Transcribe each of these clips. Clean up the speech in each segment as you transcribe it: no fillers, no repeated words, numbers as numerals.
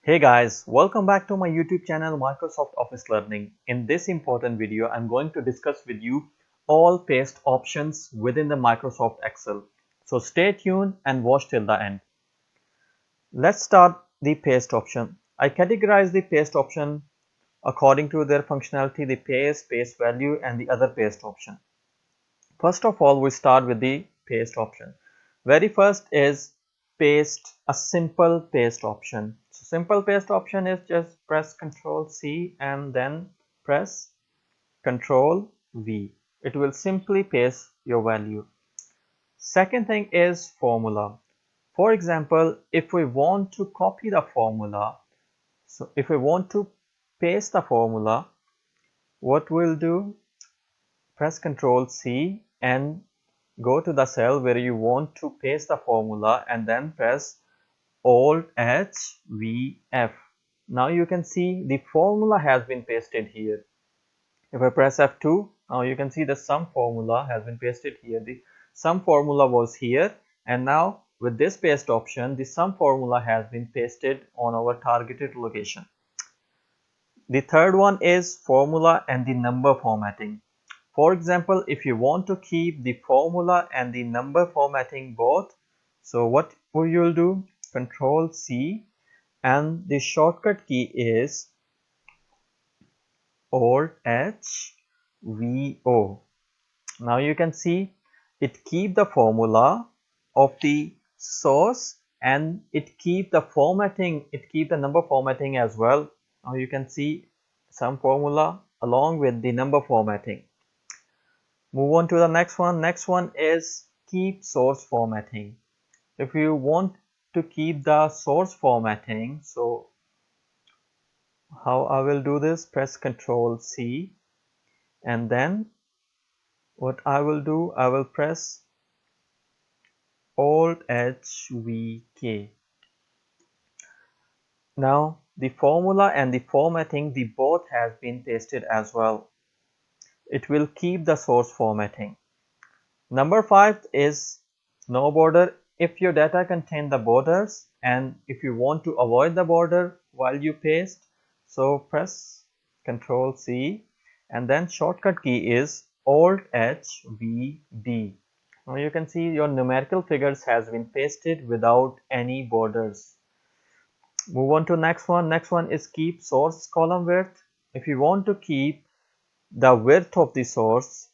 Hey guys, welcome back to my YouTube channel Microsoft Office Learning. In this important video, I'm going to discuss with you all paste options within the Microsoft Excel. So stay tuned and watch till the end. Let's start the paste option. I categorize the paste option according to their functionality, the paste value and the other paste option. First of all, we start with the paste option. Very first is paste, a simple paste option. So simple paste option is just press Ctrl C and then press Ctrl V. It will simply paste your value. Second thing is formula. For example, if we want to copy the formula, so if we want to paste the formula, what we'll do, press Ctrl C and go to the cell where you want to paste the formula and then press Alt H V F. Now you can see the formula has been pasted here. If I press F2, now you can see the sum formula has been pasted here. The sum formula was here, and now with this paste option, the sum formula has been pasted on our targeted location. The third one is formula and the number formatting. For example, if you want to keep the formula and the number formatting both, so what you'll do, Control C and the shortcut key is Alt H V O. Now you can see it keep the formula of the source and it keep the formatting, it keep the number formatting as well. Now you can see some formula along with the number formatting. Move on to the next one. Next one is keep source formatting. If you want to keep the source formatting, so how I will do this, press Ctrl C and then what I will do, I will press Alt H V K. Now the formula and the formatting, the both has been pasted as well. It will keep the source formatting. Number 5 is no border. If your data contain the borders and if you want to avoid the border while you paste, so press Ctrl C and then shortcut key is Alt H V D. Now you can see your numerical figures has been pasted without any borders. Move on to next one. Next one is keep source column width. If you want to keep the width of the source,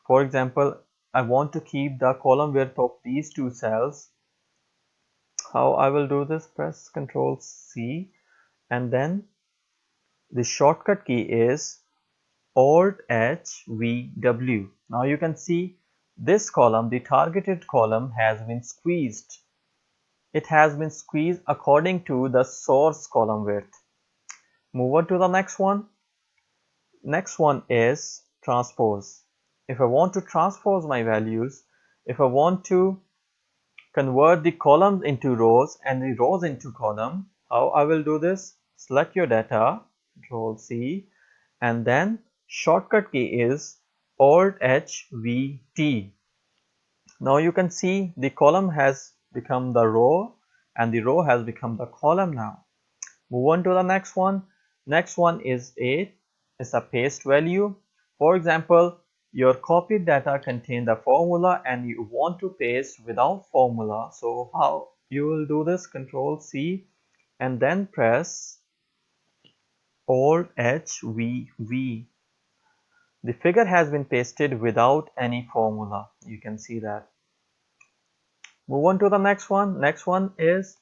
for example, I want to keep the column width of these two cells. How I will do this, press Ctrl C and then the shortcut key is Alt H V W. Now you can see this column, the targeted column, has been squeezed. It has been squeezed according to the source column width. Move on to the next one. Next one is transpose. If I want to transpose my values, if I want to convert the columns into rows and the rows into column, how I will do this? Select your data, Ctrl C, and then shortcut key is Alt H V T. Now you can see the column has become the row and the row has become the column now. Move on to the next one. Next one is 8. It's a paste value. For example, your copied data contain the formula and you want to paste without formula. So how you will do this? Control C and then press Alt H V V. The figure has been pasted without any formula. You can see that. Move on to the next one. Next one is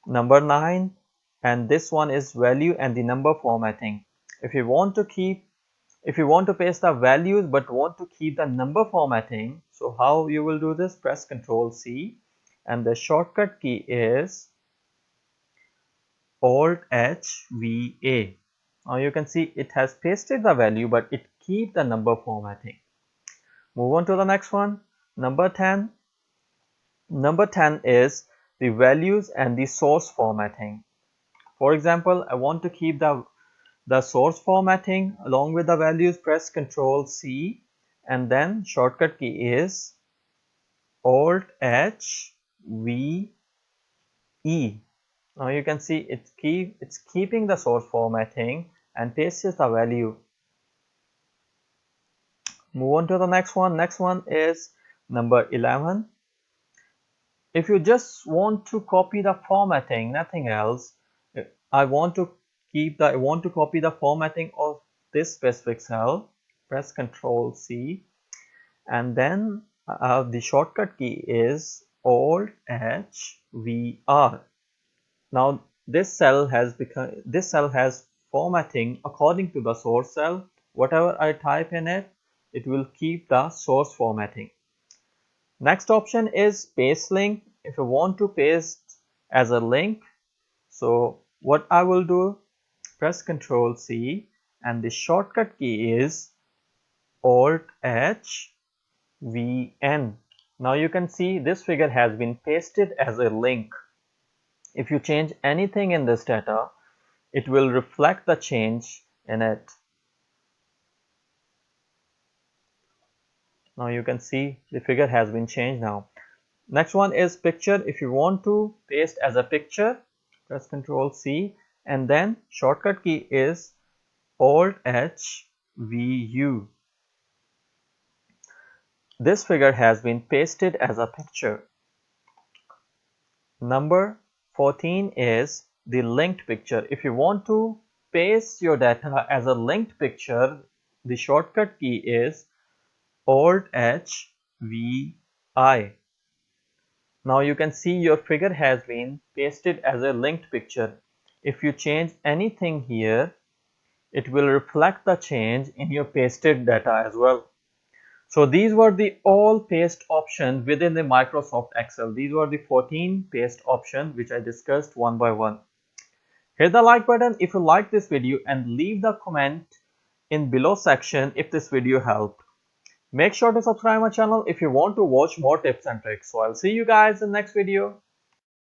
number 9 and this one is value and the number formatting. If you want to paste the values but want to keep the number formatting, so how you will do this? Press Ctrl C and the shortcut key is Alt H V A. Now you can see it has pasted the value but it keep the number formatting. Move on to the next one. Number 10. Number 10 is the values and the source formatting. For example, I want to keep the source formatting along with the values. Press Ctrl C and then shortcut key is Alt H V E. Now you can see it's keeping the source formatting and pastes the value. Move on to the next one. Next one is number 11. If you just want to copy the formatting, nothing else, I want to copy the formatting of this specific cell. Press Ctrl C, and then the shortcut key is Alt H V R. Now this cell has formatting according to the source cell. Whatever I type in it, it will keep the source formatting. Next option is paste link. If you want to paste as a link, so what I will do, press Ctrl C, and the shortcut key is Alt H V N. Now you can see this figure has been pasted as a link. If you change anything in this data, it will reflect the change in it. Now you can see the figure has been changed now. Next one is picture. If you want to paste as a picture, press Ctrl C, and then shortcut key is Alt H V U. This figure has been pasted as a picture. Number 14 is the linked picture. If you want to paste your data as a linked picture, the shortcut key is Alt H V I. Now you can see your figure has been pasted as a linked picture. If you change anything here, it will reflect the change in your pasted data as well. So these were the all paste options within the Microsoft Excel. These were the 14 paste options which I discussed one by one. Hit the like button if you like this video and leave the comment in below section if this video helped. Make sure to subscribe my channel if you want to watch more tips and tricks. So I'll see you guys in the next video.